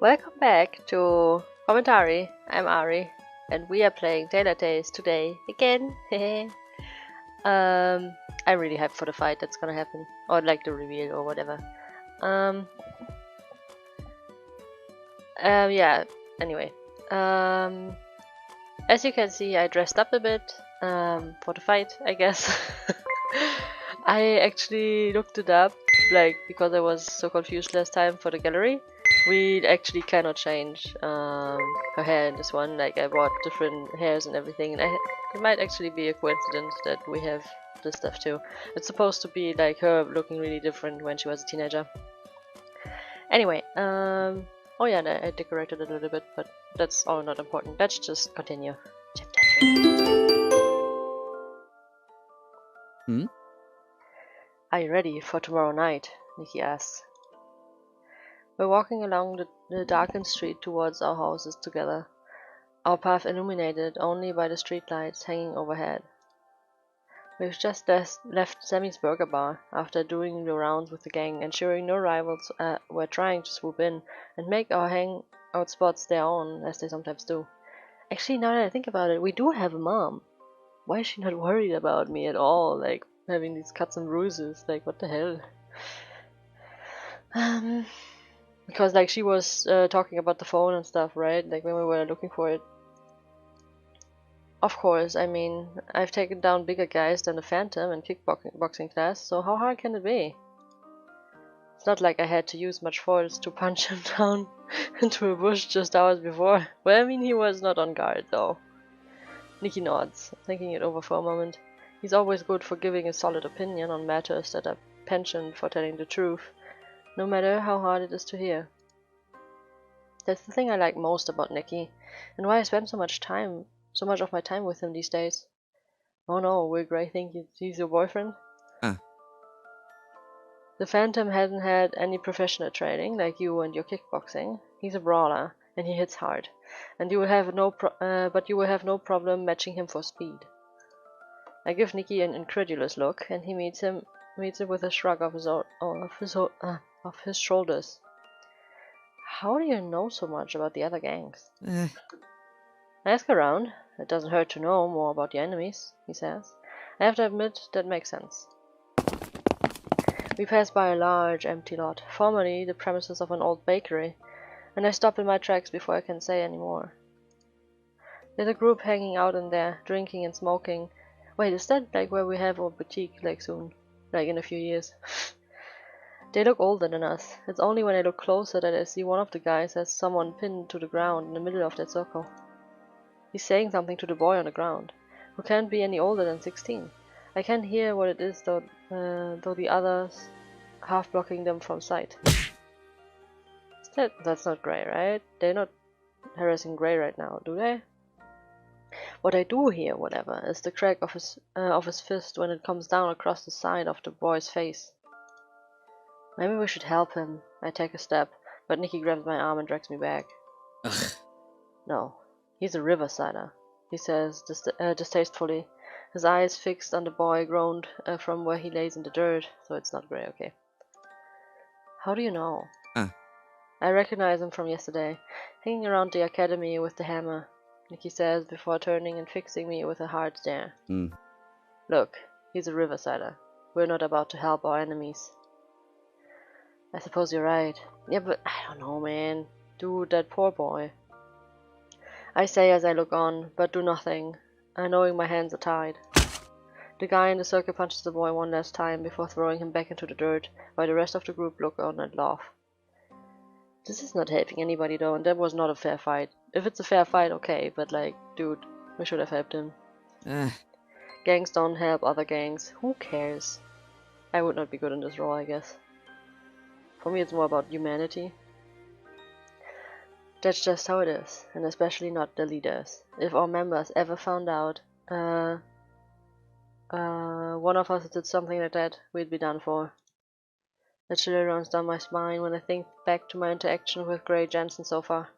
Welcome back to Commentary. I'm Ary, and we are playing Tailor Tales today again. I'm really hyped for the fight that's gonna happen, or like the reveal or whatever. Yeah. Anyway, as you can see, I dressed up a bit for the fight, I guess. I actually looked it up, like because I was so confused last time for the gallery. We actually cannot change her hair in this one. Like I bought different hairs and everything, and it might actually be a coincidence that we have this stuff too. It's supposed to be like her looking really different when she was a teenager. Anyway, oh yeah, I decorated it a little bit, but that's all not important. Let's just continue. Chapter 3. Are you ready for tomorrow night? Nikki asks. We're walking along the darkened street towards our houses together, our path illuminated only by the streetlights hanging overhead. We've just left Sammy's burger bar after doing the rounds with the gang, ensuring no rivals were trying to swoop in and make our hangout spots their own, as they sometimes do. Actually, now that I think about it, we do have a mom. Why is she not worried about me at all? Like, having these cuts and bruises, like, what the hell? Because like she was talking about the phone and stuff, right? Like when we were looking for it. Of course, I mean, I've taken down bigger guys than the Phantom in kickboxing class, so how hard can it be? It's not like I had to use much force to punch him down into a bush just hours before. Well, I mean, he was not on guard though. Nikki nods, thinking it over for a moment. He's always good for giving a solid opinion on matters that are penchant for telling the truth, no matter how hard it is to hear. That's the thing I like most about Nicky, and why I spend so much of my time with him these days. Oh no, will Gray think he's your boyfriend? The Phantom hasn't had any professional training like you and your kickboxing. He's a brawler, and he hits hard, and you will have no problem matching him for speed. I give Nicky an incredulous look, and he meets it with a shrug of his shoulders. How do you know so much about the other gangs? Ask around. It doesn't hurt to know more about the enemies, he says. I have to admit, that makes sense. We pass by a large, empty lot, formerly the premises of an old bakery, and I stop in my tracks before I can say any more. There's a group hanging out in there, drinking and smoking. Wait, is that like where we have our boutique, like soon? Like in a few years? They look older than us. It's only when I look closer that I see one of the guys has someone pinned to the ground in the middle of that circle. He's saying something to the boy on the ground, who can't be any older than 16. I can't hear what it is though the others half blocking them from sight. That's not Gray, right? They're not harassing Gray right now, do they? What I do hear, whatever, is the crack of his fist when it comes down across the side of the boy's face. Maybe we should help him. I take a step, but Nikki grabs my arm and drags me back. Ugh. No. He's a Riversider, he says distastefully, his eyes fixed on the boy groaned from where he lays in the dirt, so it's not Gray, okay. How do you know? I recognize him from yesterday, hanging around the academy with the hammer, Nikki says before turning and fixing me with a hard stare. Look, he's a Riversider. We're not about to help our enemies. I suppose you're right. Yeah, but I don't know, man. Dude, that poor boy. I say as I look on, but do nothing, knowing my hands are tied. The guy in the circle punches the boy one last time before throwing him back into the dirt, while the rest of the group look on and laugh. This is not helping anybody though, and that was not a fair fight. If it's a fair fight, okay, but like, dude, we should have helped him. Gangs don't help other gangs. Who cares? I would not be good in this role, I guess. For me, it's more about humanity. That's just how it is, and especially not the leaders. If our members ever found out one of us did something like that, we'd be done for. The chill runs down my spine when I think back to my interaction with Gray Jensen so far.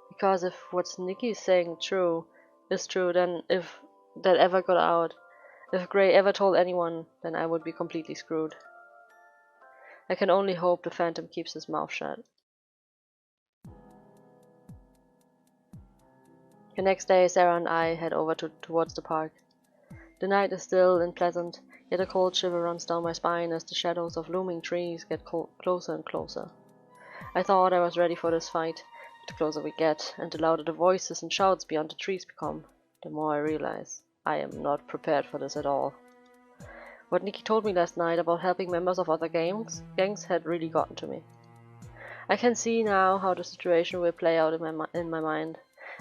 Because if what Nikki is saying is true, then if that ever got out, if Gray ever told anyone, then I would be completely screwed. I can only hope the Phantom keeps his mouth shut. The next day, Sarah and I head over towards the park. The night is still and pleasant, yet a cold shiver runs down my spine as the shadows of looming trees get closer and closer. I thought I was ready for this fight. The closer we get, and the louder the voices and shouts beyond the trees become, the more I realize I am not prepared for this at all. What Nikki told me last night about helping members of other gangs had really gotten to me. I can see now how the situation will play out in my mind.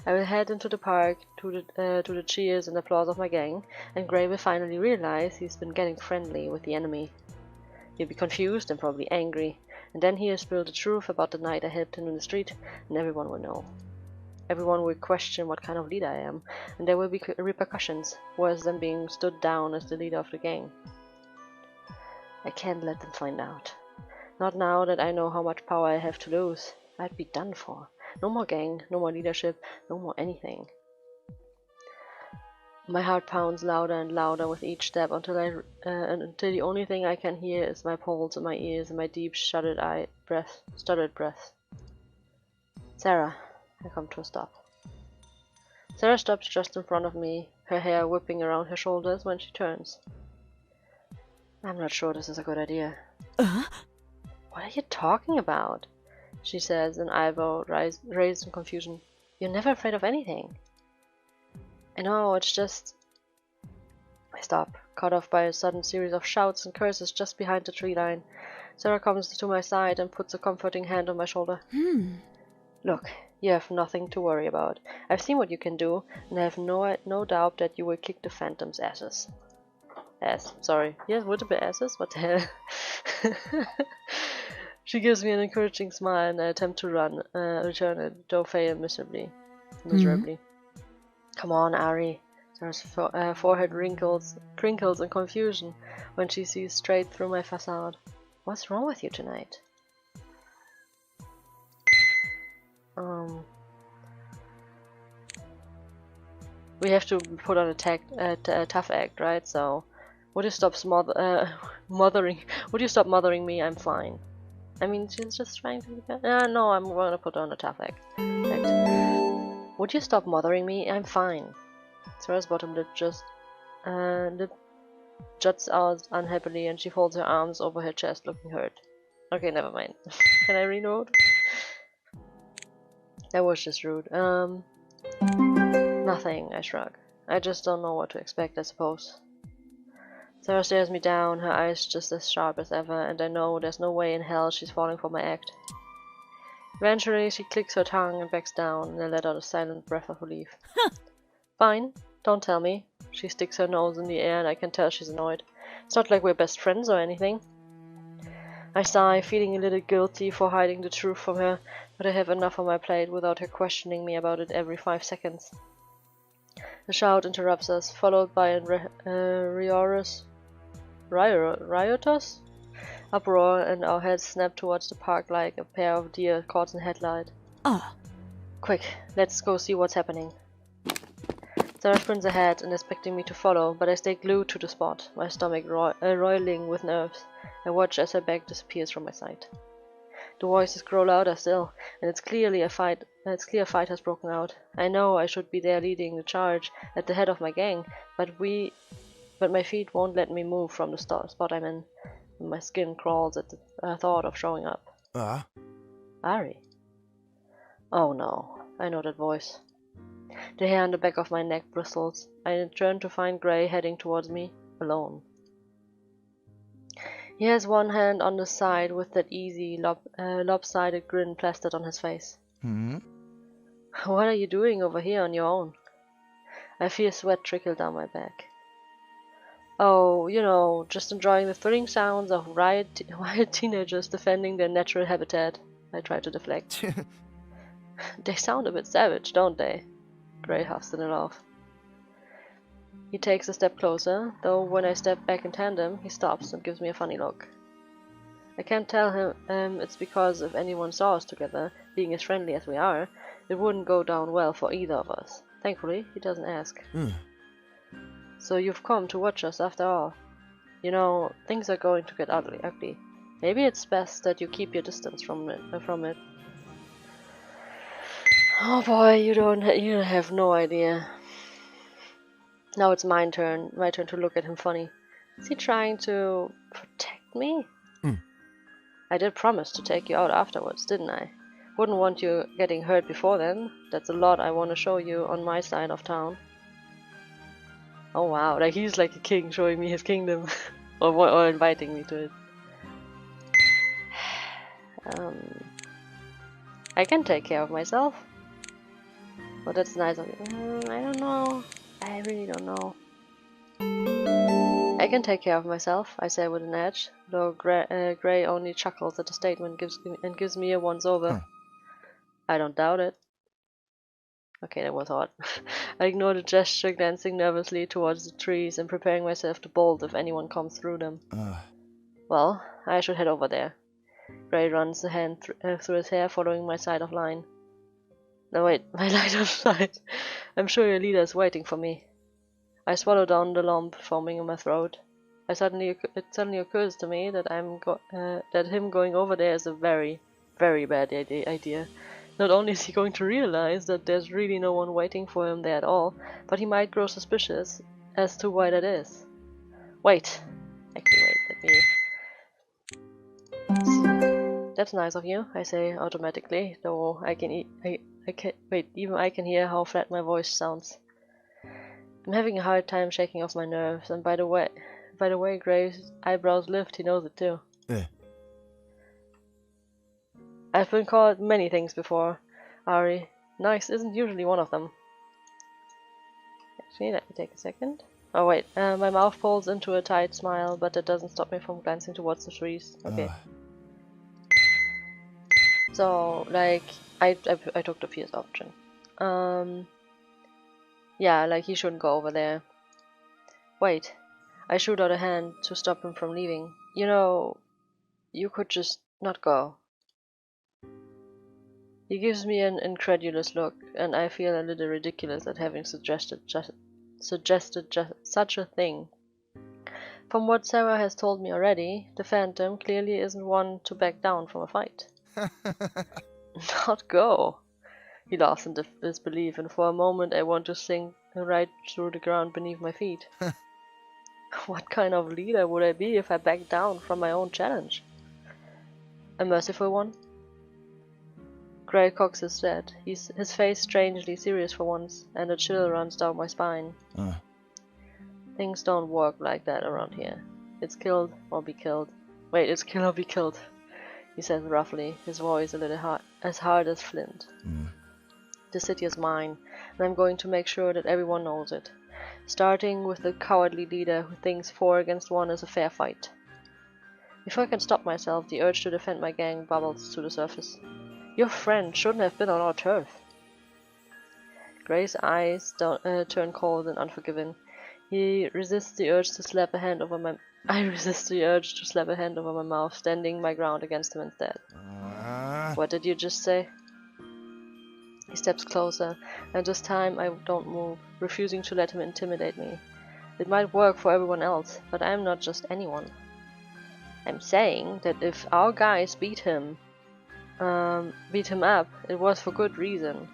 I will head into the park to the cheers and applause of my gang, and Gray will finally realize he's been getting friendly with the enemy. He'll be confused and probably angry, and then he'll spill the truth about the night I helped him in the street, and everyone will know. Everyone will question what kind of leader I am, and there will be repercussions, worse than being stood down as the leader of the gang. I can't let them find out. Not now that I know how much power I have to lose. I'd be done for. No more gang, no more leadership, no more anything. My heart pounds louder and louder with each step until the only thing I can hear is my pulse in my ears and my deep, stuttered breath. Sarah, I come to a stop. Sarah stops just in front of me, her hair whipping around her shoulders when she turns. I'm not sure this is a good idea. What are you talking about? She says, an eyebrow raised in confusion. You're never afraid of anything. I know, it's just... I stop, cut off by a sudden series of shouts and curses just behind the tree line. Sarah comes to my side and puts a comforting hand on my shoulder. Look, you have nothing to worry about. I've seen what you can do, and I have no doubt that you will kick the Phantom's asses. Sorry. Yes, would it be asses? What the hell? She gives me an encouraging smile, and I attempt to return it, though fail miserably. Come on, Ary. Sarah's forehead crinkles in confusion when she sees straight through my facade. What's wrong with you tonight? We have to put on a tough act, right? So, would you stop mothering? Would you stop mothering me? I'm fine. I mean, she's just trying to be bad. No, I'm gonna put on a tough act. Would you stop mothering me? I'm fine. Sarah's bottom lip juts out unhappily, and she folds her arms over her chest, looking hurt. Okay, never mind. Can I reload? That was just rude. Nothing, I shrug. I just don't know what to expect, I suppose. Sarah stares me down, her eyes just as sharp as ever, and I know there's no way in hell she's falling for my act. Eventually, she clicks her tongue and backs down, and I let out a silent breath of relief. Fine, don't tell me. She sticks her nose in the air, and I can tell she's annoyed. It's not like we're best friends or anything. I sigh, feeling a little guilty for hiding the truth from her, but I have enough on my plate without her questioning me about it every 5 seconds. A shout interrupts us, followed by a riotous uproar, and our heads snap towards the park like a pair of deer caught in headlight. Quick, let's go see what's happening. Sarah sprints ahead and expecting me to follow, but I stay glued to the spot, my stomach roiling with nerves. I watch as her back disappears from my sight. The voices grow louder still, and it's clear a fight has broken out. I know I should be there leading the charge at the head of my gang, but my feet won't let me move from the spot I'm in. My skin crawls at the thought of showing up. Ary. Oh no, I know that voice. The hair on the back of my neck bristles. I turn to find Gray heading towards me, alone. He has one hand on the side with that easy, lopsided grin plastered on his face. What are you doing over here on your own? I feel sweat trickle down my back. Oh, you know, just enjoying the thrilling sounds of wild teenagers defending their natural habitat. I try to deflect. They sound a bit savage, don't they? Gray huffs in a laugh. He takes a step closer, though when I step back in tandem, he stops and gives me a funny look. I can't tell him it's because if anyone saw us together, being as friendly as we are, it wouldn't go down well for either of us. Thankfully, he doesn't ask. So you've come to watch us after all. You know, things are going to get ugly. Maybe it's best that you keep your distance from it. Oh boy, you don't have no idea. Now it's my turn to look at him funny. Is he trying to protect me? I did promise to take you out afterwards, didn't I? Wouldn't want you getting hurt before then. That's a lot I want to show you on my side of town. Oh wow, like he's like a king showing me his kingdom. or inviting me to it. I can take care of myself. Well, that's nice of you. I don't know. I really don't know. I can take care of myself, I say with an edge, though Gray only chuckles at the statement and gives me a once-over. I don't doubt it. Okay, that was odd. I ignore the gesture, glancing nervously towards the trees and preparing myself to bolt if anyone comes through them. Well, I should head over there. Gray runs a hand through his hair, following my side of line. No, wait, my line of sight. I'm sure your leader is waiting for me. I swallow down the lump forming in my throat. It suddenly occurs to me that that him going over there is a very, very bad idea. Not only is he going to realize that there's really no one waiting for him there at all, but he might grow suspicious as to why that is. Wait. Actually, wait, let me... That's nice of you, I say automatically, though I can even I can hear how flat my voice sounds. I'm having a hard time shaking off my nerves, and by the way Gray's eyebrows lift, he knows it too. I've been called many things before, Ary. Nice isn't usually one of them. Actually, let me take a second. Oh wait, my mouth pulls into a tight smile, but that doesn't stop me from glancing towards the trees. Okay. So, like, I took the fierce option. Yeah, like he shouldn't go over there. Wait, I shoot out a hand to stop him from leaving. You know, you could just not go. He gives me an incredulous look, and I feel a little ridiculous at having suggested such a thing. From what Sarah has told me already, the Phantom clearly isn't one to back down from a fight. Not go? He laughs in disbelief, and for a moment I want to sink right through the ground beneath my feet. What kind of leader would I be if I backed down from my own challenge? A merciful one? Gray cocks his head, his face strangely serious for once, and a chill runs down my spine. Things don't work like that around here. It's killed or be killed. Wait, it's kill or be killed, he says roughly, his voice a little hard as flint. The city is mine, and I'm going to make sure that everyone knows it. Starting with the cowardly leader who thinks 4 against 1 is a fair fight. Before I can stop myself, the urge to defend my gang bubbles to the surface. Your friend shouldn't have been on our turf. Gray's eyes turn cold and unforgiving. He resists the urge to slap a hand over my... I resist the urge to slap a hand over my mouth, standing my ground against him instead. What did you just say? He steps closer, and this time I don't move, refusing to let him intimidate me. It might work for everyone else, but I'm not just anyone. I'm saying that if our guys beat him up, it was for good reason,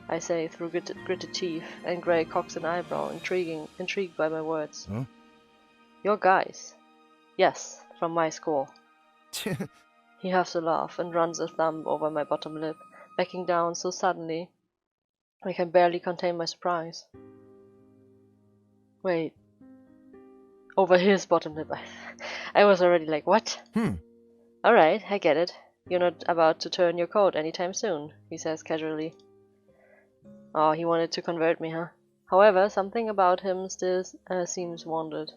I say through gritted teeth, and Gray cocks an eyebrow, intrigued by my words. Your guys? Yes, from my school. He huffs a laugh and runs a thumb over my bottom lip, backing down so suddenly I can barely contain my surprise. Wait. Over his bottom lip. I was already like, what? Alright, I get it. You're not about to turn your coat anytime soon, he says casually. Oh, he wanted to convert me, huh? However, something about him still seems wounded.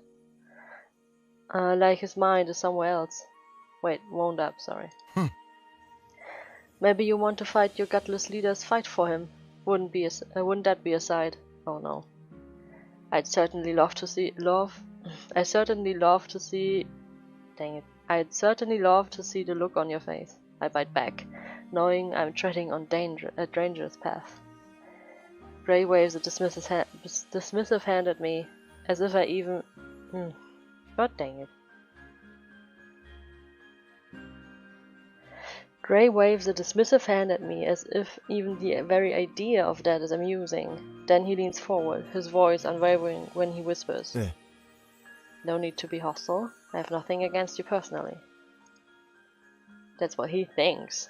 Like his mind is somewhere else. Wait, wound up, sorry. Maybe you want to fight your gutless leader's fight for him. Wouldn't that be a sight? Oh no. I'd certainly love to see the look on your face. I bite back, knowing I'm treading on a dangerous path. Gray waves a dismissive hand at me, as if I even... God dang it. Gray waves a dismissive hand at me, as if even the very idea of that is amusing. Then he leans forward, his voice unwavering when he whispers. No need to be hostile. I have nothing against you personally. That's what he thinks.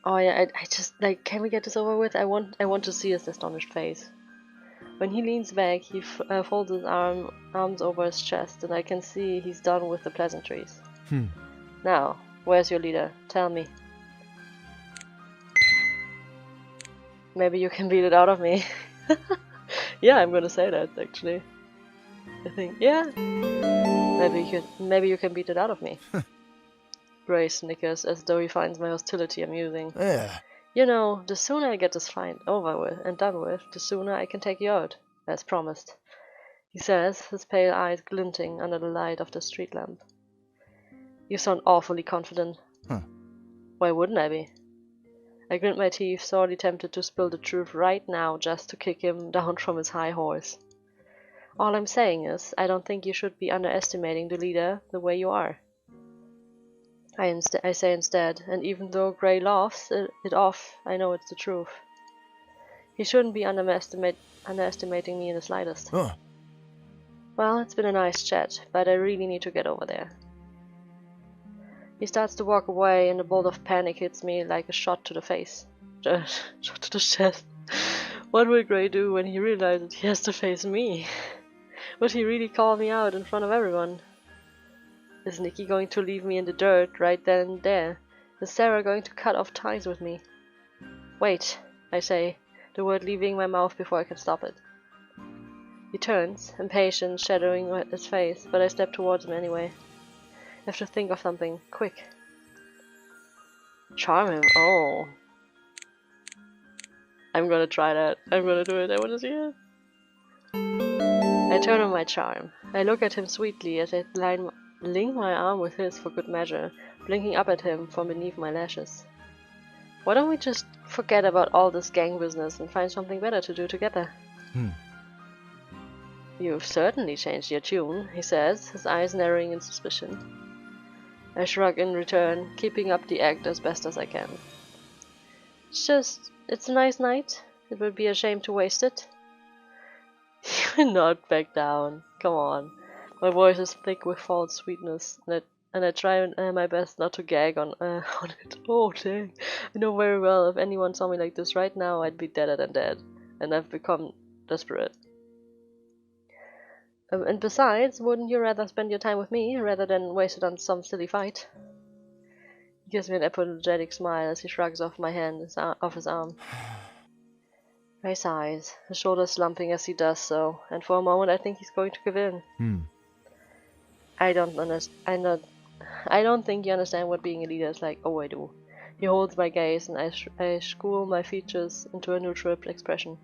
Oh yeah, I just, like, can we get this over with? I want to see his astonished face. When he leans back, he folds his arms over his chest, and I can see he's done with the pleasantries. Now, where's your leader? Tell me. Maybe you can beat it out of me. Yeah, I'm gonna say that, actually. I think, yeah. Maybe you can beat it out of me. Gray snickers as though he finds my hostility amusing. You know, the sooner I get this fight over with and done with, the sooner I can take you out, as promised. He says, his pale eyes glinting under the light of the street lamp. You sound awfully confident. Why wouldn't I be? I grinned my teeth, sorely tempted to spill the truth right now just to kick him down from his high horse. All I'm saying is, I don't think you should be underestimating the leader the way you are. I say instead, and even though Gray laughs it off, I know it's the truth. He shouldn't be underestimating me in the slightest. Well, it's been a nice chat, but I really need to get over there. He starts to walk away, and a bolt of panic hits me like a shot to the face. Shot to the chest. What will Gray do when he realizes he has to face me? Would he really call me out in front of everyone? Is Nikki going to leave me in the dirt right then and there? Is Sarah going to cut off ties with me? Wait, I say, the word leaving my mouth before I can stop it. He turns, impatient, shadowing his face, but I step towards him anyway. I have to think of something, quick. Charm him, oh. I'm gonna try that. I'm gonna do it, I wanna see it. I turn on my charm. I look at him sweetly as I link my arm with his for good measure, blinking up at him from beneath my lashes. Why don't we just forget about all this gang business and find something better to do together? You've certainly changed your tune, he says, his eyes narrowing in suspicion. I shrug in return, keeping up the act as best as I can. It's a nice night. It would be a shame to waste it. You will not back down. Come on. My voice is thick with false sweetness, and I try my best not to gag on it. Oh, dang. I know very well if anyone saw me like this right now, I'd be deader than dead, and I've become desperate. And besides, wouldn't you rather spend your time with me rather than waste it on some silly fight? He gives me an apologetic smile as he shrugs off my hand off his arm. Ray sighs, his shoulders slumping as he does so, and for a moment I think he's going to give in. I don't think you understand what being a leader is like. Oh, I do. He holds my gaze, and I school my features into a neutral expression.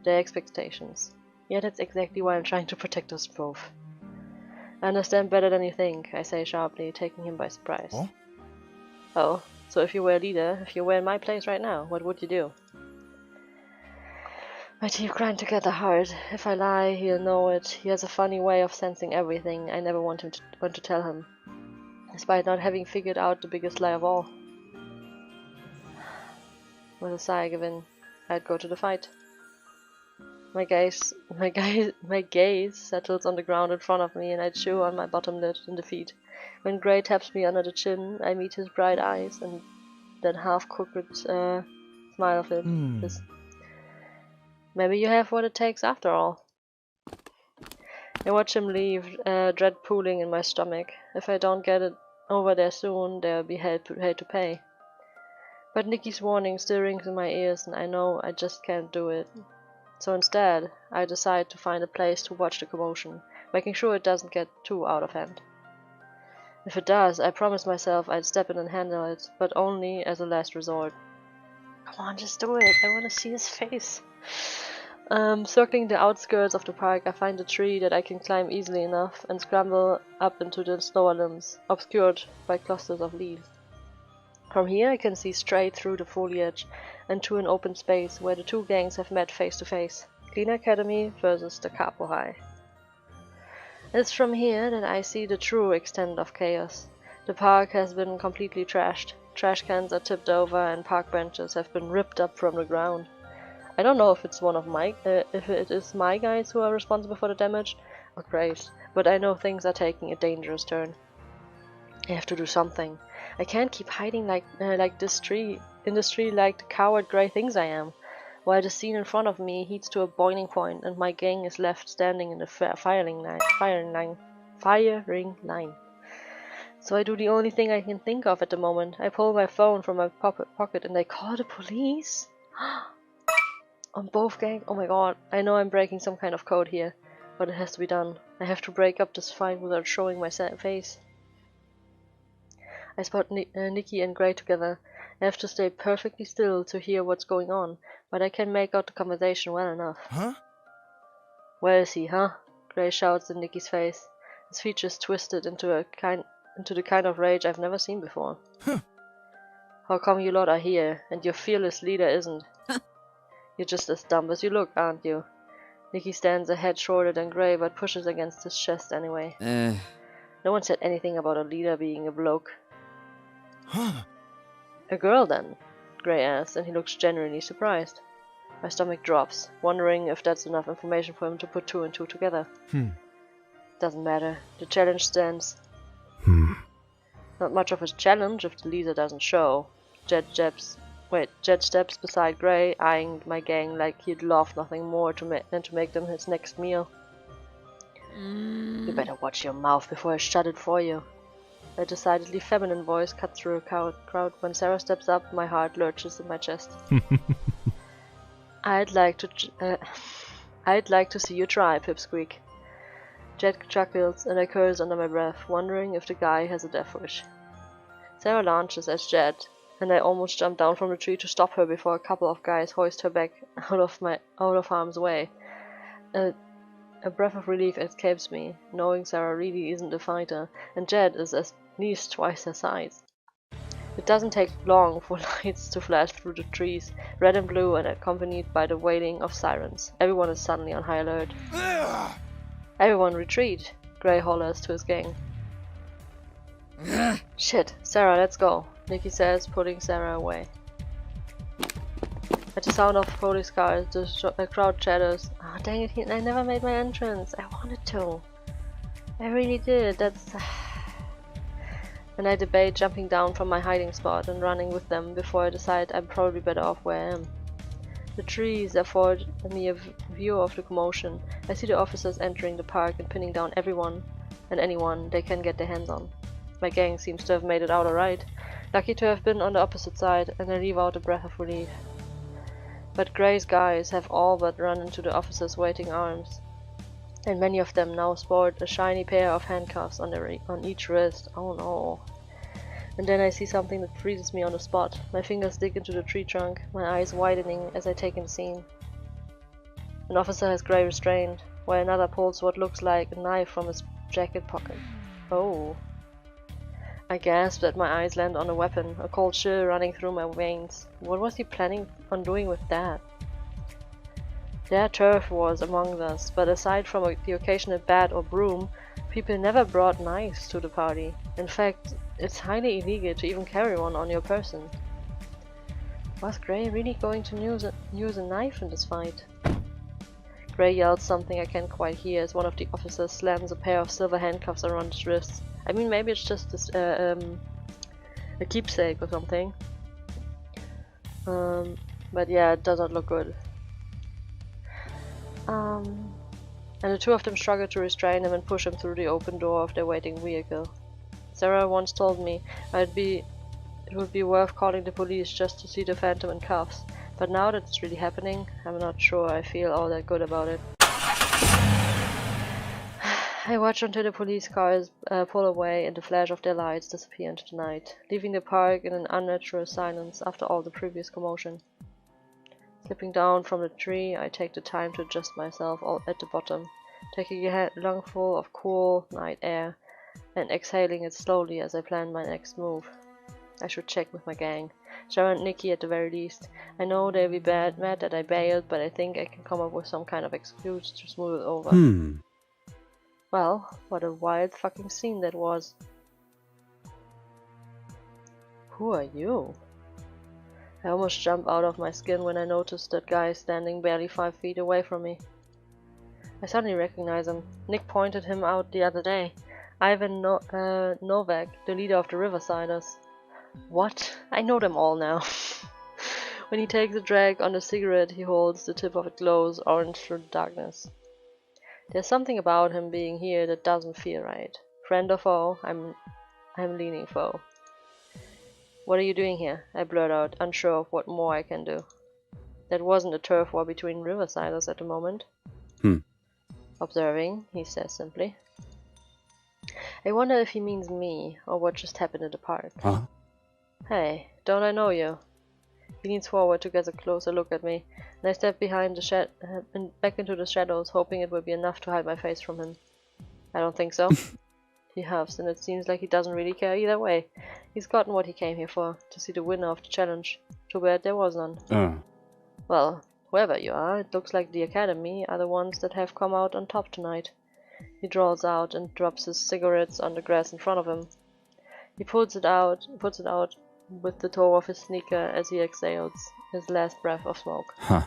Their expectations. Yeah, that's exactly why I'm trying to protect us both. I understand better than you think, I say sharply, taking him by surprise. Oh, so if you were a leader, if you were in my place right now, what would you do? My teeth grind together hard. If I lie, he'll know it. He has a funny way of sensing everything. I never want to tell him, despite not having figured out the biggest lie of all. With a sigh I give in. I'd go to the fight. My gaze settles on the ground in front of me, and I chew on my bottom lip in defeat. When Gray taps me under the chin, I meet his bright eyes and that half-crooked smile of his. Maybe you have what it takes after all. I watch him leave, dread pooling in my stomach. If I don't get it over there soon, there'll be hell to pay. But Nikki's warning still rings in my ears, and I know I just can't do it. So instead, I decide to find a place to watch the commotion, making sure it doesn't get too out of hand. If it does, I promise myself I'd step in and handle it, but only as a last resort. Come on, just do it. I want to see his face. Circling the outskirts of the park, I find a tree that I can climb easily enough and scramble up into the lower limbs, obscured by clusters of leaves. From here I can see straight through the foliage and to an open space where the two gangs have met face to face, Clean Academy versus the Capo High. It's from here that I see the true extent of chaos. The park has been completely trashed. Trash cans are tipped over and park benches have been ripped up from the ground. I don't know if it's if it is my guys who are responsible for the damage, or Gray's, but I know things are taking a dangerous turn. I have to do something. I can't keep hiding like this tree in this tree like the coward Gray thinks I am, while the scene in front of me heats to a boiling point and my gang is left standing in the firing line. So I do the only thing I can think of at the moment. I pull my phone from my pocket and I call the police. On both gangs. Oh my god. I know I'm breaking some kind of code here, but it has to be done. I have to break up this fight without showing my face. I spot Nikki and Gray together. I have to stay perfectly still to hear what's going on, but I can make out the conversation well enough. Huh? Where is he, huh? Gray shouts in Nikki's face. His features twisted into the kind of rage I've never seen before. Huh. How come you lot are here, and your fearless leader isn't? You're just as dumb as you look, aren't you? Nikki stands a head shorter than Gray, but pushes against his chest anyway. No one said anything about a leader being a bloke. Huh? A girl, then? Gray asks, and he looks genuinely surprised. My stomach drops, wondering if that's enough information for him to put two and two together. Doesn't matter. The challenge stands. Not much of a challenge if the leader doesn't show. Jed steps beside Gray, eyeing my gang like he'd love nothing more than to make them his next meal. You better watch your mouth before I shut it for you. A decidedly feminine voice cuts through a crowd. When Sarah steps up, my heart lurches in my chest. I'd like to see you try, Pipsqueak. Jed chuckles and I curse under my breath, wondering if the guy has a death wish. Sarah launches at Jed, and I almost jump down from the tree to stop her before a couple of guys hoist her back out of harm's way. A breath of relief escapes me, knowing Sarah really isn't a fighter, and Jed is at least twice her size. It doesn't take long for lights to flash through the trees, red and blue, and accompanied by the wailing of sirens. Everyone is suddenly on high alert. Everyone retreat, Gray hollers to his gang. Shit, Sarah, let's go, Nikki says, putting Sarah away. At the sound of police cars, the crowd chatters. Oh, dang it, I never made my entrance. I wanted to. I really did, that's... And I debate jumping down from my hiding spot and running with them before I decide I'm probably better off where I am. The trees afford me a view of the commotion. I see the officers entering the park and pinning down everyone and anyone they can get their hands on. My gang seems to have made it out alright. Lucky to have been on the opposite side, and I leave out a breath of relief. But Gray's guys have all but run into the officers' waiting arms, and many of them now sport a shiny pair of handcuffs on each wrist. Oh no. And then I see something that freezes me on the spot. My fingers dig into the tree trunk, my eyes widening as I take in the scene. An officer has Gray restrained, while another pulls what looks like a knife from his jacket pocket. Oh. I gasp as my eyes land on a weapon, a cold chill running through my veins. What was he planning on doing with that? There are turf wars among us, but aside from the occasional bat or broom, people never brought knives to the party. In fact, it's highly illegal to even carry one on your person. Was Gray really going to use a knife in this fight? Gray yells something I can't quite hear as one of the officers slams a pair of silver handcuffs around his wrists. I mean, maybe it's just this, a keepsake or something. But yeah, it does not look good. And the two of them struggle to restrain him and push him through the open door of their waiting vehicle. Sarah once told me it would be worth calling the police just to see the Phantom in cuffs, but now that it's really happening, I'm not sure I feel all that good about it. I watch until the police cars pull away and the flash of their lights disappear into the night, leaving the park in an unnatural silence after all the previous commotion. Slipping down from the tree, I take the time to adjust myself at the bottom, taking a lungful of cool night air and exhaling it slowly as I plan my next move. I should check with my gang, Sarah and Nikki at the very least. I know they'll be mad that I bailed, but I think I can come up with some kind of excuse to smooth it over. Well, what a wild fucking scene that was. Who are you? I almost jumped out of my skin when I noticed that guy standing barely 5 feet away from me. I suddenly recognized him. Nick pointed him out the other day. Ivan Novak, the leader of the Riversiders. What? I know them all now. When he takes a drag on the cigarette he holds, the tip of it glows orange through the darkness. There's something about him being here that doesn't feel right. Friend or foe, I'm leaning foe. What are you doing here? I blurt out, unsure of what more I can do. That wasn't a turf war between Riversiders at the moment. Observing, he says simply. I wonder if he means me, or what just happened in the park. Huh? Hey, don't I know you? He leans forward to get a closer look at me, and I step behind the back into the shadows, hoping it will be enough to hide my face from him. I don't think so. He huffs, and it seems like he doesn't really care either way. He's gotten what he came here for, to see the winner of the challenge. Too bad there was none. Well, whoever you are, it looks like the Academy are the ones that have come out on top tonight. He drawls out and drops his cigarettes on the grass in front of him. He puts it out with the toe of his sneaker as he exhales his last breath of smoke. Huh.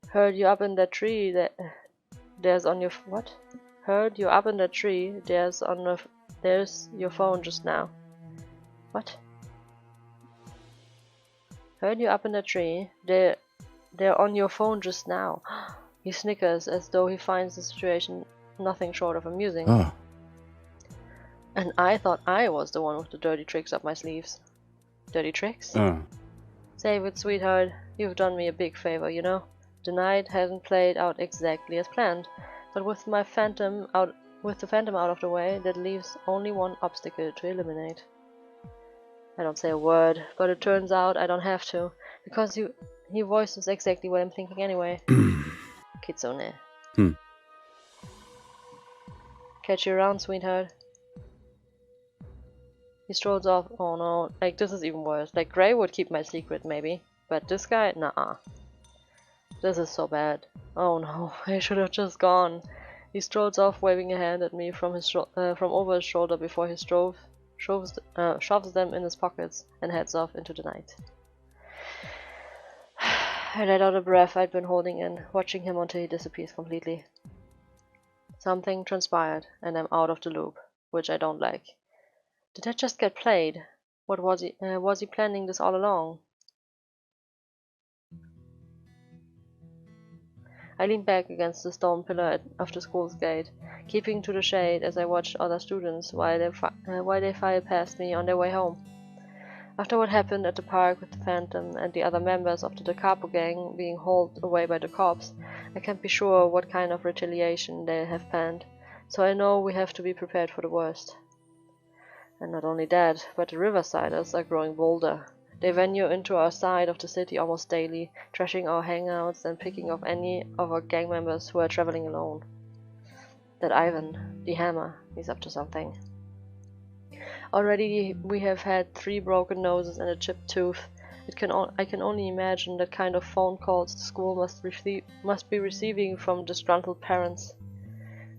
Heard you up in that tree. There's on your what? Heard you up in that tree. There's your phone just now. What? Heard you up in that tree. They're on your phone just now. He snickers as though he finds the situation nothing short of amusing. Oh. And I thought I was the one with the dirty tricks up my sleeves. Dirty tricks? Save it, sweetheart. You've done me a big favor, you know. The night hasn't played out exactly as planned, but with the phantom out of the way, that leaves only one obstacle to eliminate. I don't say a word, but it turns out I don't have to, because he voices exactly what I'm thinking anyway. Kitsune. Catch you around, sweetheart. He strolls off. Oh no, like this is even worse. Like Gray would keep my secret maybe, but this guy, nah. This is so bad. Oh no, I should have just gone. He strolls off, waving a hand at me from over his shoulder before he shoves them in his pockets and heads off into the night. I let out a breath I'd been holding in, watching him until he disappears completely. Something transpired, and I'm out of the loop, which I don't like. Did I just get played? What was he? Was he planning this all along? I leaned back against the stone pillar of the school's gate, keeping to the shade as I watched other students while they filed past me on their way home. After what happened at the park with the Phantom and the other members of the Da Capo gang being hauled away by the cops, I can't be sure what kind of retaliation they have planned, so I know we have to be prepared for the worst. And not only that, but the Riversiders are growing bolder. They venture into our side of the city almost daily, trashing our hangouts and picking off any of our gang members who are traveling alone. That Ivan, the Hammer, is up to something. Already we have had 3 broken noses and a chipped tooth. I can only imagine that kind of phone calls the school must be receiving from disgruntled parents.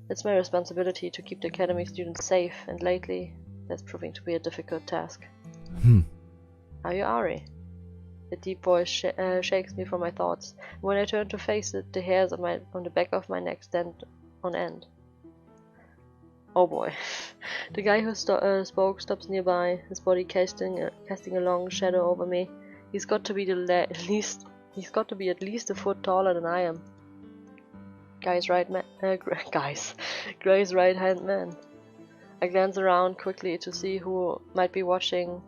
It's my responsibility to keep the academy students safe, and lately that's proving to be a difficult task. Are you Ary? The deep voice shakes me from my thoughts. When I turn to face it, the hairs on the back of my neck stand on end. Oh boy. The guy who spoke stops nearby, his body casting a long shadow over me. He's got to be at least a foot taller than I am. Gray's right-hand man. I glance around quickly to see who might be watching,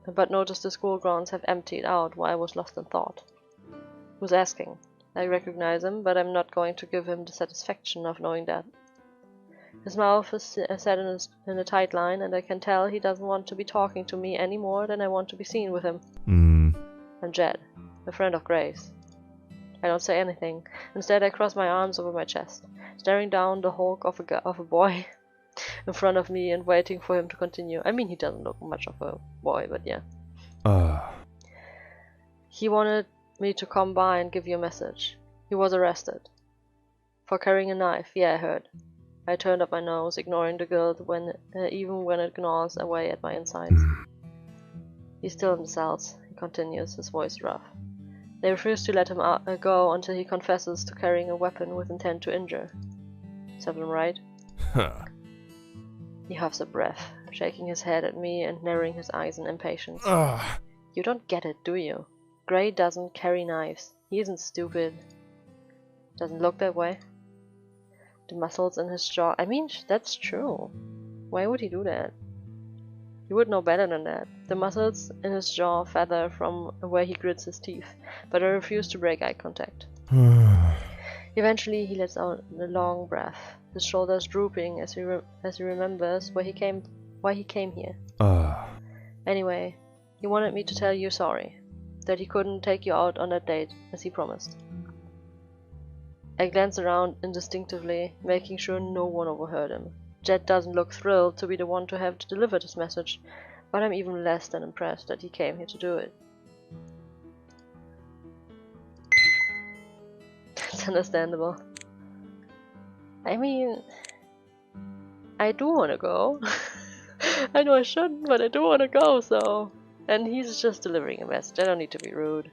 but notice the school grounds have emptied out while I was lost in thought. Who's asking? I recognize him, but I'm not going to give him the satisfaction of knowing that. His mouth is set in a tight line, and I can tell he doesn't want to be talking to me any more than I want to be seen with him. I'm Jed, a friend of Gray's. I don't say anything. Instead, I cross my arms over my chest, staring down the hulk of a boy in front of me and waiting for him to continue. I mean, he doesn't look much of a boy, but yeah. He wanted me to come by and give you a message. He was arrested. For carrying a knife, yeah, I heard. I turned up my nose, ignoring the guilt even when it gnaws away at my insides. He's still in the cells, he continues, his voice rough. They refuse to let him go until he confesses to carrying a weapon with intent to injure. Serve them right? Huh. He huffs a breath, shaking his head at me and narrowing his eyes in impatience. You don't get it, do you? Gray doesn't carry knives. He isn't stupid. Doesn't look that way. The muscles in his jaw. I mean, that's true. Why would he do that? You would know better than that. The muscles in his jaw feather from where he grits his teeth, but I refuse to break eye contact. Eventually, he lets out a long breath, his shoulders drooping as he remembers why he came here. Anyway, he wanted me to tell you sorry, that he couldn't take you out on that date as he promised. I glance around instinctively, making sure no one overheard him. Jed doesn't look thrilled to be the one to have to deliver this message, but I'm even less than impressed that he came here to do it. That's understandable. I mean, I do want to go. I know I shouldn't, but I do want to go, so... And he's just delivering a message. I don't need to be rude.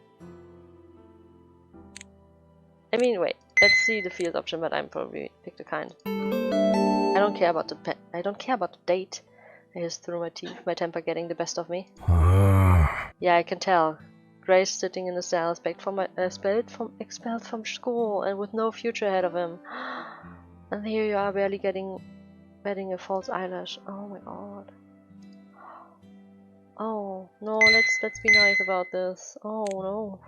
I mean, wait. Let's see the field option, but I'm probably pick the kind. I don't care about the date. I hiss through my teeth, my temper getting the best of me. Yeah, I can tell. Gray's sitting in a cell, expelled from school, and with no future ahead of him. And here you are, barely batting a false eyelash. Oh my god. Oh no, let's be nice about this. Oh no.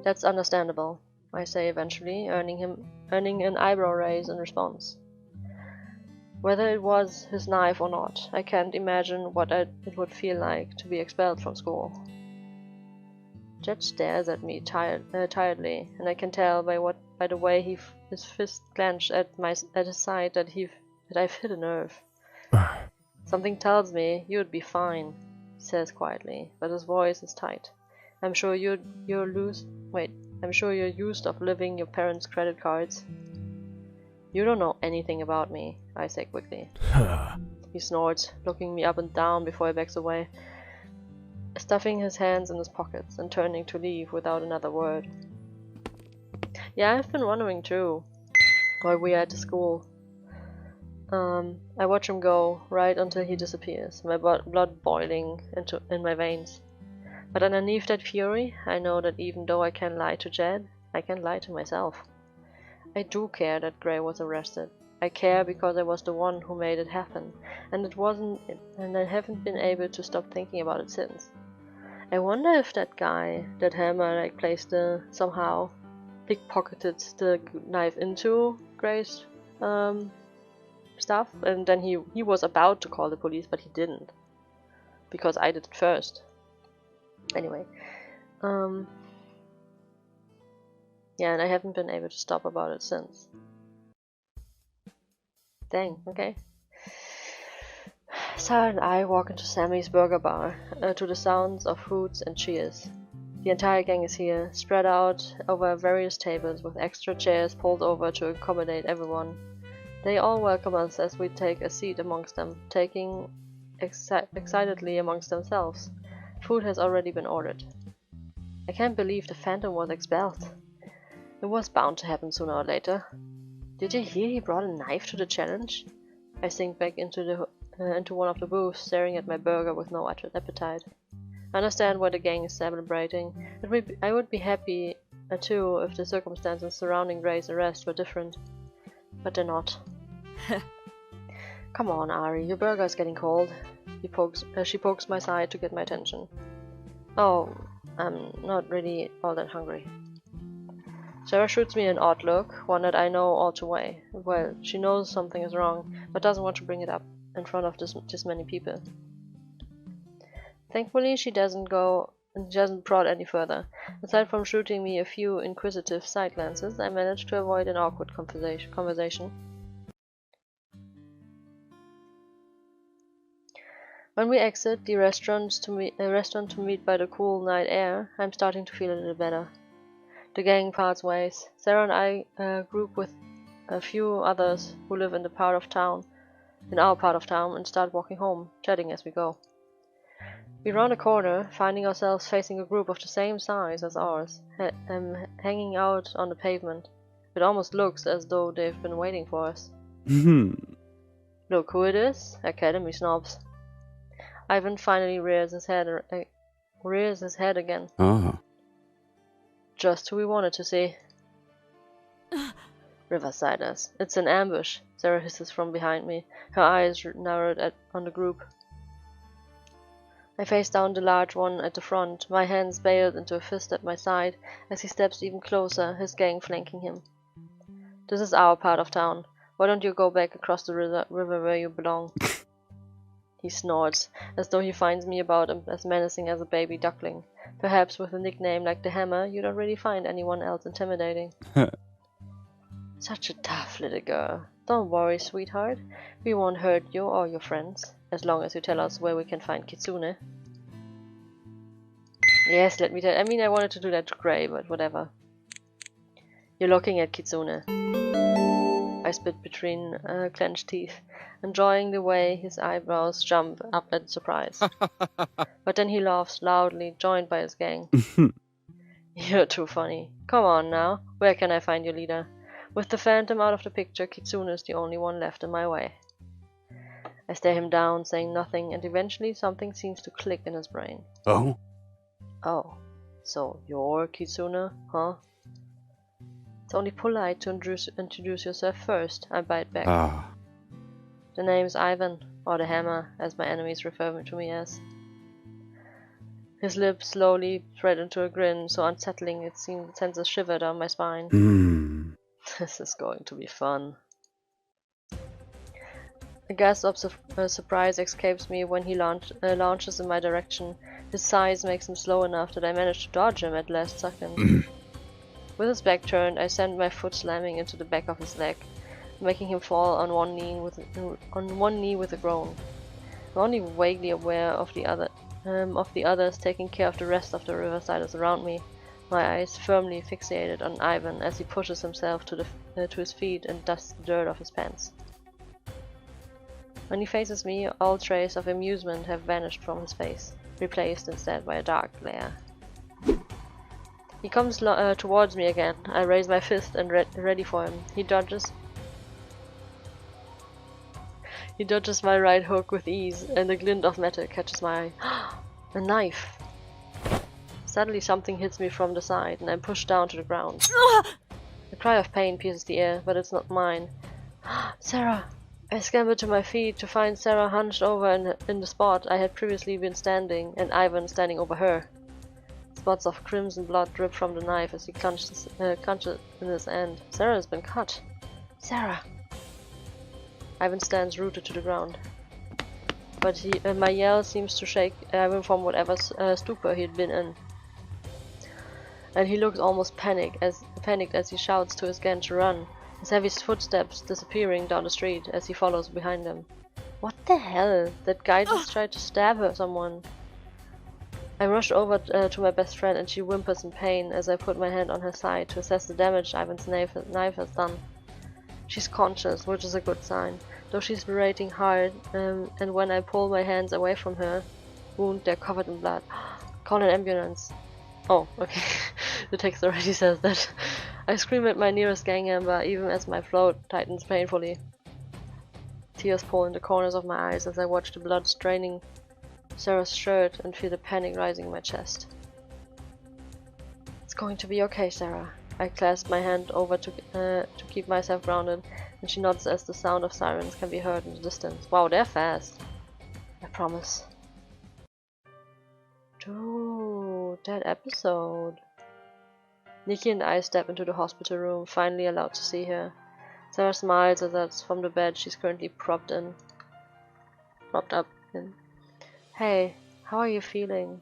That's understandable, I say eventually, earning an eyebrow raise in response. Whether it was his knife or not, I can't imagine what it would feel like to be expelled from school. Jed stares at me tiredly, and I can tell by the way his fist clenched at his side that I've hit a nerve. Something tells me you'd be fine, he says quietly, but his voice is tight. I'm sure you're used of living your parents' credit cards. You don't know anything about me, I say quickly. He snorts, looking me up and down before he backs away, stuffing his hands in his pockets and turning to leave without another word. Yeah, I've been wondering too, while we are at the school. I watch him go, right until he disappears, my blood boiling in my veins. But underneath that fury, I know that even though I can lie to Jed, I can lie to myself. I do care that Gray was arrested. I care because I was the one who made it happen, and I haven't been able to stop thinking about it since. I wonder if that guy, that Hammer, somehow pickpocketed the knife into Gray's stuff, and then he was about to call the police, but he didn't, because I did it first. Anyway, yeah, and I haven't been able to stop about it since. Dang, okay. Sarah and I walk into Sammy's burger bar, to the sounds of hoots and cheers. The entire gang is here, spread out over various tables with extra chairs pulled over to accommodate everyone. They all welcome us as we take a seat amongst them, taking excitedly amongst themselves. Food has already been ordered. I can't believe the Phantom was expelled. It was bound to happen sooner or later. Did you hear he brought a knife to the challenge? I sink back into one of the booths, staring at my burger with no appetite. I understand why the gang is celebrating. I would be happy too if the circumstances surrounding Gray's arrest were different. But they're not. Come on, Ary, your burger is getting cold. She pokes my side to get my attention. Oh, I'm not really all that hungry. Sarah shoots me an odd look, one that I know all too well. She knows something is wrong, but doesn't want to bring it up in front of this many people. Thankfully, she doesn't prod any further. Aside from shooting me a few inquisitive side glances, I managed to avoid an awkward conversation. When we exit the restaurant to meet by the cool night air, I'm starting to feel a little better. The gang parts ways. Sarah and I group with a few others who live in our part of town, and start walking home, chatting as we go. We round a corner, finding ourselves facing a group of the same size as ours, hanging out on the pavement. It almost looks as though they've been waiting for us. Look who it is, Academy snobs. Ivan finally rears his head again. Ah. Just who we wanted to see. Riversiders. It's an ambush, Sarah hisses from behind me, her eyes narrowed on the group. I face down the large one at the front, my hands baled into a fist at my side, as he steps even closer, his gang flanking him. This is our part of town. Why don't you go back across the river where you belong? He snorts, as though he finds me about as menacing as a baby duckling. Perhaps with a nickname like the Hammer, you don't really find anyone else intimidating. Such a tough little girl. Don't worry, sweetheart. We won't hurt you or your friends, as long as you tell us where we can find Kitsune. Yes, let me tell. I mean, I wanted to do that to Gray, but whatever. You're looking at Kitsune. I spit between clenched teeth, enjoying the way his eyebrows jump up in surprise. But then he laughs loudly, joined by his gang. You're too funny. Come on now, where can I find your leader? With the phantom out of the picture, Kitsune is the only one left in my way. I stare him down, saying nothing, and eventually something seems to click in his brain. Oh? Oh, so you're Kitsune, huh? It's only polite to introduce yourself first, I bite back. Ah. The name's Ivan, or the Hammer, as my enemies refer to me as. His lips slowly spread into a grin, so unsettling it sends a shiver down my spine. This is going to be fun. A gasp of surprise escapes me when he launches in my direction. His size makes him slow enough that I manage to dodge him at last second. With his back turned, I send my foot slamming into the back of his leg, making him fall on one knee with a groan. I'm only vaguely aware of the others taking care of the rest of the riversiders around me, my eyes firmly fixated on Ivan as he pushes himself to his feet and dusts the dirt off his pants. When he faces me, all trace of amusement have vanished from his face, replaced instead by a dark glare. He comes towards me again. I raise my fist and ready for him. He dodges my right hook with ease, and a glint of metal catches my eye. A knife! Suddenly something hits me from the side, and I'm pushed down to the ground. A cry of pain pierces the air, but it's not mine. Sarah! I scampered to my feet to find Sarah hunched over in the spot I had previously been standing, and Ivan standing over her. Spots of crimson blood drip from the knife as he clenches in his hand. Sarah has been cut. Sarah! Ivan stands rooted to the ground. But my yell seems to shake Ivan from whatever stupor he'd been in. And he looks almost panicked as he shouts to his gang to run, his heavy footsteps disappearing down the street as he follows behind them. What the hell? That guy just tried to stab someone. I rush over to my best friend, and she whimpers in pain as I put my hand on her side to assess the damage Ivan's knife has done. She's conscious, which is a good sign, though she's berating hard, and when I pull my hands away from her wound, they're covered in blood. Call an ambulance. Oh, okay. The text already says that. I scream at my nearest gang member, even as my throat tightens painfully. Tears pour in the corners of my eyes as I watch the blood straining Sarah's shirt and feel the panic rising in my chest. It's going to be okay, Sarah. I clasp my hand over to keep myself grounded, and she nods as the sound of sirens can be heard in the distance. Wow, they're fast. I promise. Dude, that episode. Nikki and I step into the hospital room, finally allowed to see her. Sarah smiles as that's from the bed she's currently propped up in. Hey, how are you feeling?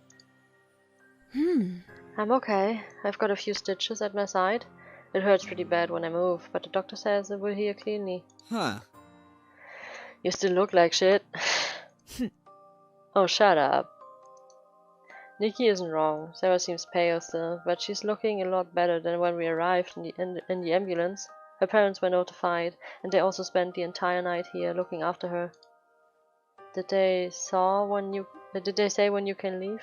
I'm okay. I've got a few stitches at my side. It hurts pretty bad when I move, but the doctor says it will heal cleanly. Huh. You still look like shit. Oh, shut up. Nikki isn't wrong. Sarah seems pale still, but she's looking a lot better than when we arrived in the ambulance. Her parents were notified, and they also spent the entire night here looking after her. Did they say when you can leave?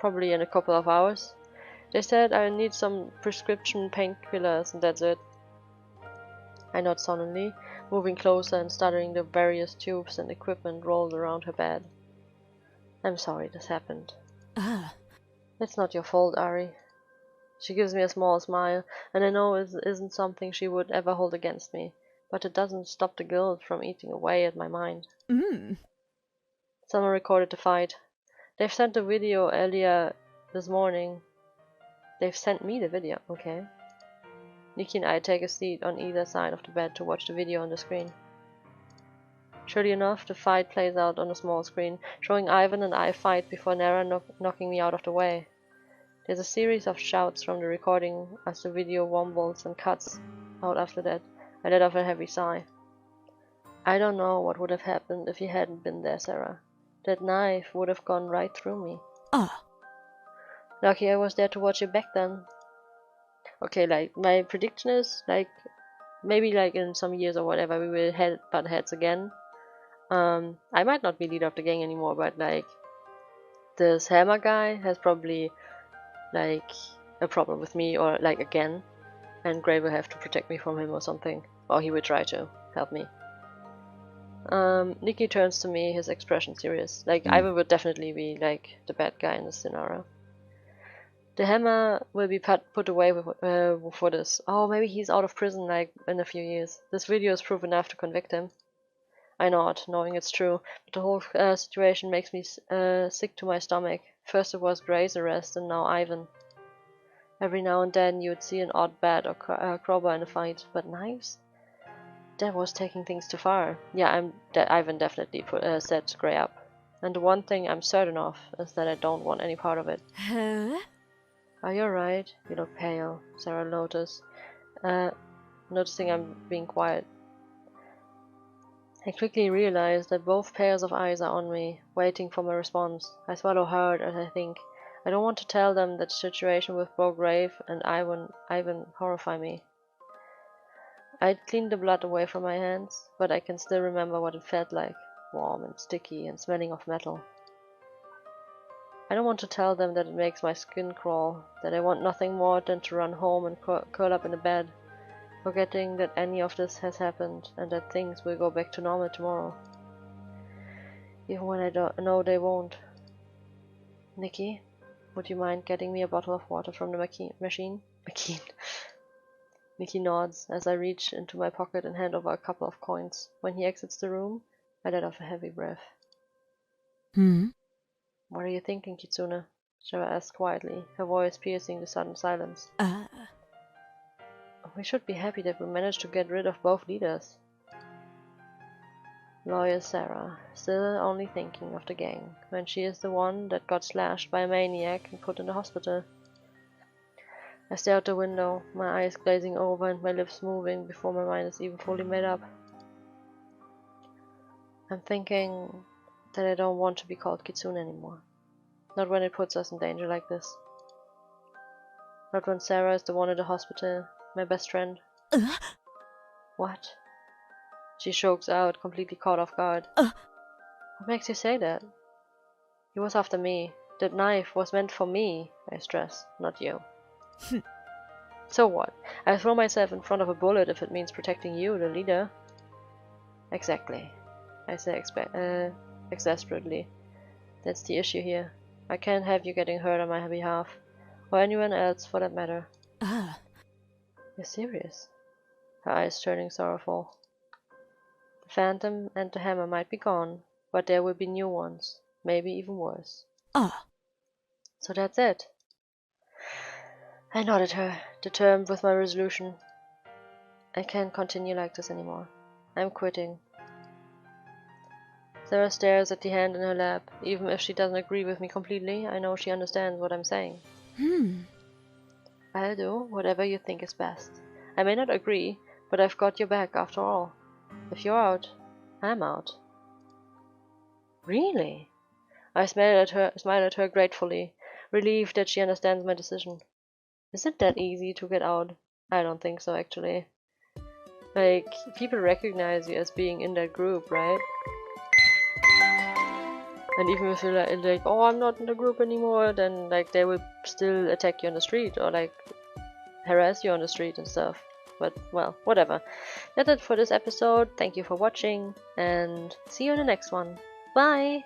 Probably in a couple of hours. They said I need some prescription painkillers and that's it. I nod solemnly, moving closer and studying the various tubes and equipment rolled around her bed. I'm sorry this happened. It's not your fault, Ary. She gives me a small smile, and I know it isn't something she would ever hold against me, but it doesn't stop the guilt from eating away at my mind. Someone recorded the fight. They've sent the video earlier this morning. They've sent me the video, okay. Nikki and I take a seat on either side of the bed to watch the video on the screen. Surely enough, the fight plays out on a small screen, showing Ivan and I fight before Nara knocking me out of the way. There's a series of shouts from the recording as the video wobbles and cuts out after that. I let off a heavy sigh. I don't know what would have happened if you hadn't been there, Sarah. That knife would have gone right through me. Lucky I was there to watch it back then. Okay, like, my prediction is, like, maybe, like, in some years or whatever, we will butt heads again. I might not be leader of the gang anymore, but, like, this hammer guy has probably, like, a problem with me, or, like, again. And Gray will have to protect me from him or something. Or he will try to help me. Nikki turns to me, his expression serious. Like, Ivan would definitely be, like, the bad guy in this scenario. The hammer will be put away for this. Oh, maybe he's out of prison, like, in a few years. This video is proof enough to convict him. I nod, knowing it's true, but the whole situation makes me sick to my stomach. First it was Gray's arrest, and now Ivan. Every now and then you would see an odd bat or crowbar in a fight, but knives? That was taking things too far. Yeah, Ivan definitely set Gray up. And the one thing I'm certain of is that I don't want any part of it. Are you alright? You look pale, Sarah noticed, noticing I'm being quiet. I quickly realized that both pairs of eyes are on me, waiting for my response. I swallow hard as I think. I don't want to tell them that the situation with Bo Grave and Ivan horrify me. I'd cleaned the blood away from my hands, but I can still remember what it felt like, warm and sticky and smelling of metal. I don't want to tell them that it makes my skin crawl, that I want nothing more than to run home and curl up in the bed, forgetting that any of this has happened and that things will go back to normal tomorrow. Even when I don't know they won't. Nikki, would you mind getting me a bottle of water from the machine? Nikki nods as I reach into my pocket and hand over a couple of coins. When he exits the room, I let off a heavy breath. What are you thinking, Kitsune? Sarah asked quietly, her voice piercing the sudden silence. We should be happy that we managed to get rid of both leaders. Lawyer Sarah, still only thinking of the gang, when she is the one that got slashed by a maniac and put in the hospital. I stare out the window, my eyes glazing over and my lips moving before my mind is even fully made up. I'm thinking that I don't want to be called Kitsune anymore. Not when it puts us in danger like this. Not when Sarah is the one at the hospital, my best friend. What? She chokes out, completely caught off guard. What makes you say that? He was after me. That knife was meant for me, I stress, not you. So what? I throw myself in front of a bullet if it means protecting you, the leader. Exactly, I say exasperately. That's the issue here. I can't have you getting hurt on my behalf, or anyone else for that matter. You're serious? Her eyes turning sorrowful. The phantom and the hammer might be gone, but there will be new ones, maybe even worse. So that's it. I nodded her, determined with my resolution. I can't continue like this anymore. I'm quitting. Sarah stares at the hand in her lap. Even if she doesn't agree with me completely, I know she understands what I'm saying. I'll do whatever you think is best. I may not agree, but I've got your back after all. If you're out, I'm out. Really? I smile at her gratefully, relieved that she understands my decision. Is it that easy to get out? I don't think so, actually. Like, people recognize you as being in that group, right? And even if you're like, oh, I'm not in the group anymore, then like they will still attack you on the street or like harass you on the street and stuff. But well, whatever. That's it for this episode. Thank you for watching and see you in the next one. Bye!